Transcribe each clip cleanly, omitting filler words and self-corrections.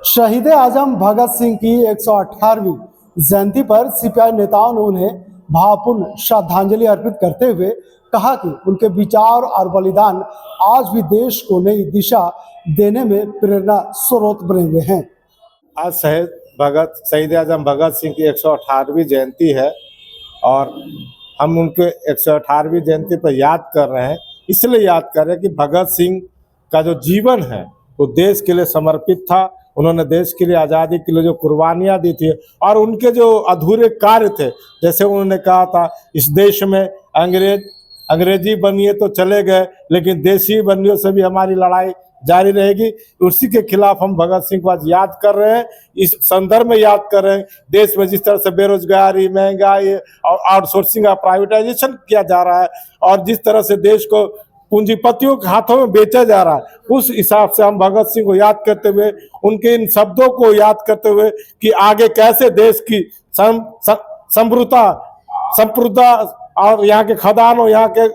शहीद आजम भगत सिंह की 118वीं जयंती पर सीपीआई नेताओं ने उन्हें भावपूर्ण श्रद्धांजलि अर्पित करते हुए कहा कि उनके विचार और बलिदान आज भी देश को नई दिशा देने में प्रेरणा स्रोत बने हुए हैं। आज शहीद आजम भगत सिंह की 118वीं जयंती है और हम उनके 118वीं जयंती पर याद कर रहे हैं। इसलिए याद कर रहे हैं कि भगत सिंह का जो जीवन है वो देश के लिए समर्पित था। उन्होंने देश के लिए, आज़ादी के लिए जो कुर्बानियाँ दी थी और उनके जो अधूरे कार्य थे, जैसे उन्होंने कहा था इस देश में अंग्रेजी बनिए तो चले गए लेकिन देसी बनियों से भी हमारी लड़ाई जारी रहेगी। उसी के खिलाफ हम भगत सिंह को आज याद कर रहे हैं। इस संदर्भ में याद कर रहे हैं देश में जिस तरह से बेरोजगारी, महंगाई और आउटसोर्सिंग और प्राइवेटाइजेशन किया जा रहा है और जिस तरह से देश को पूंजीपतियों के हाथों में बेचा जा रहा है, उस हिसाब से हम भगत सिंह को याद करते हुए, उनके इन शब्दों को याद करते हुए कि आगे कैसे देश की संप्रभुता और यहाँ के खदानों, यहाँ के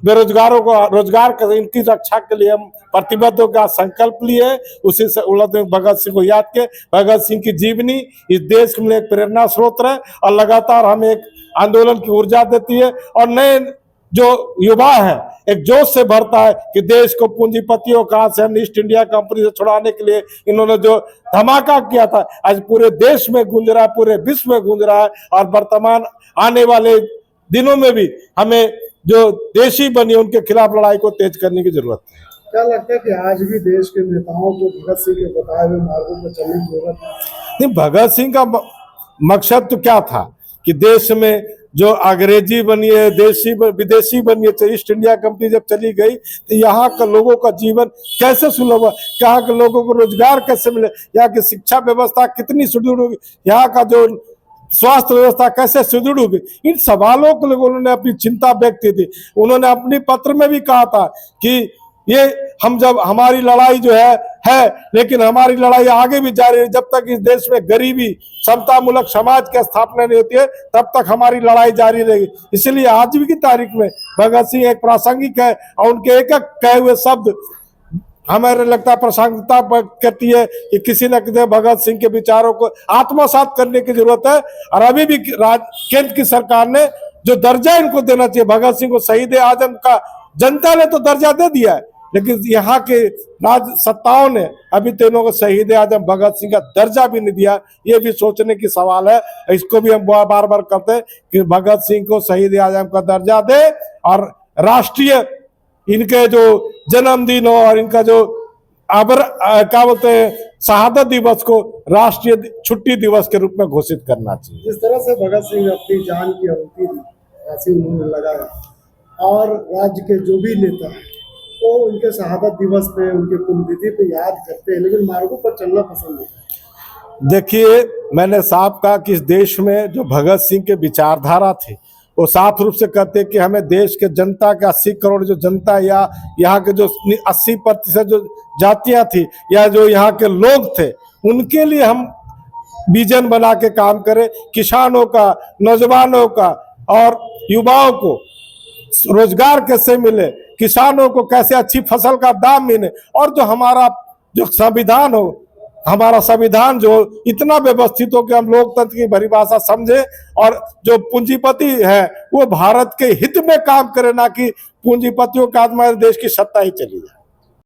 बेरोजगारों को रोजगार कर, इनकी रक्षा के लिए हम प्रतिबद्ध का संकल्प लिए। उसी से उलझे भगत सिंह को याद के, भगत सिंह की जीवनी इस देश में एक प्रेरणा स्रोत है और लगातार हमें एक आंदोलन की ऊर्जा देती है और नए जो युवा है एक जोश से भरता है कि देश को पूंजीपतियों का से ईस्ट इंडिया कंपनी से छुड़ाने के लिए इन्होंने जो धमाका किया था आज पूरे देश में गूंज रहा है, पूरे विश्व में गूंज रहा है। और वर्तमान आने वाले दिनों में भी हमें जो देशी बनी उनके खिलाफ लड़ाई को तेज करने की जरूरत है। क्या लगता है कि आज भी देश के नेताओं को भगत सिंह के बताए हुए मार्गों पर चलने की जरूरत है? नहीं, भगत सिंह का मकसद तो क्या था कि देश में जो अंग्रेजी बनी है, विदेशी बनी है, ईस्ट इंडिया कंपनी जब चली गई तो यहाँ के लोगों का जीवन कैसे सुलभ हुआ, यहाँ के लोगों को रोजगार कैसे मिले, यहाँ की शिक्षा व्यवस्था कितनी सुदृढ़ होगी, यहाँ का जो स्वास्थ्य व्यवस्था कैसे सुदृढ़ होगी, इन सवालों को लोगों ने अपनी चिंता व्यक्त की थी। उन्होंने अपने पत्र में भी कहा था कि ये हम जब हमारी लड़ाई जो है लेकिन हमारी लड़ाई आगे भी जारी है। जब तक इस देश में गरीबी, समतामूलक समाज की स्थापना नहीं होती है तब तक हमारी लड़ाई जारी रहेगी। इसलिए आज भी की तारीख में भगत सिंह एक प्रासंगिक है और उनके एक एक कहे हुए शब्द हमें लगता है प्रासंगिकता करती है कि किसी न किसी भगत सिंह के विचारों को आत्मसात करने की जरूरत है। और अभी भी केंद्र की सरकार ने जो दर्जा इनको देना चाहिए, भगत सिंह को शहीद आजम का जनता ने तो दर्जा दे दिया है लेकिन यहाँ के राज सत्ताओं ने अभी तीनों को शहीद आजम भगत सिंह का दर्जा भी नहीं दिया। ये भी सोचने की सवाल है। इसको भी हम बार बार कहते हैं कि भगत सिंह को शहीद आजम का दर्जा दे और राष्ट्रीय इनके जो जन्मदिन हो और इनका जो क्या बोलते हैं शहादत दिवस को राष्ट्रीय छुट्टी दिवस के रूप में घोषित करना चाहिए। जिस तरह से भगत सिंह अपनी जान की आहुति दी, उन्होंने लगाया और राज्य के जो भी नेता है वो उनके शहादत दिवस पे, उनके पुण्यतिथि पे याद करते हैं लेकिन मार्गों पर चलना पसंद नहीं। देखिए, मैंने साफ कहा कि इस देश में जो भगत सिंह के विचारधारा थे वो साफ रूप से कहते कि हमें देश के जनता के 80 करोड़ जो जनता या यहाँ के जो 80% जो जातियां थी या जो यहाँ के लोग थे उनके लिए हम विजन बना के काम करें। किसानों का, नौजवानों का और युवाओं को रोजगार कैसे मिले, किसानों को कैसे अच्छी फसल का दाम मिले और जो हमारा जो संविधान हो, हमारा संविधान जो इतना व्यवस्थित हो कि हम लोकतंत्र की परिभाषा समझे और जो पूंजीपति है वो भारत के हित में काम करे, ना कि पूंजीपतियों का आत्मा देश की सत्ता ही चली जाए।